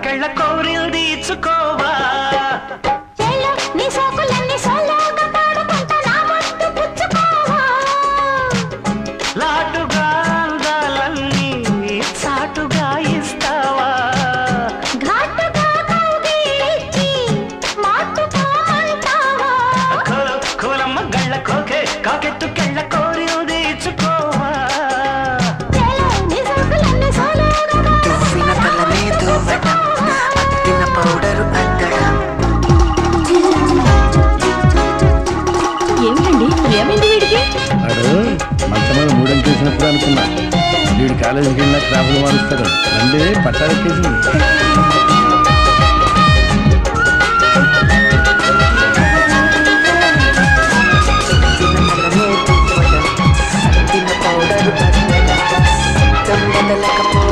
కళ్ళ కోరిల్ తీర్చుకోవా నీ సోకులన్నీ సోలోగా పాడుకుంటా నా ముద్దు పుచ్చుకోవా లాటుగా అందాలన్నీ చాటుగా ఇస్తావా ఘాటుగా కౌగిలించి మాటుగా అంటావా కోలమ్మ గళ్ళ కోకే కాకెత్తు కెళ్ళ కోరిల్ తీర్చుకోవా నీ సోకులన్నీ సోలోగా దువ్విన తలనే దువ్వటం అద్దిన పౌడరు అద్దడం ఏమిటండి ఏమైంది వీడికి వాడు మంచమైన మూడని చేసినప్పుడు అనుకున్నా వీడు కాలేజీకి వెళ్ళినా క్రాఫ్లు మారుస్తాడు అంటే పట్టాలెక్కేసింది అద్దిన పౌడరు అద్దడం దొంగలకపో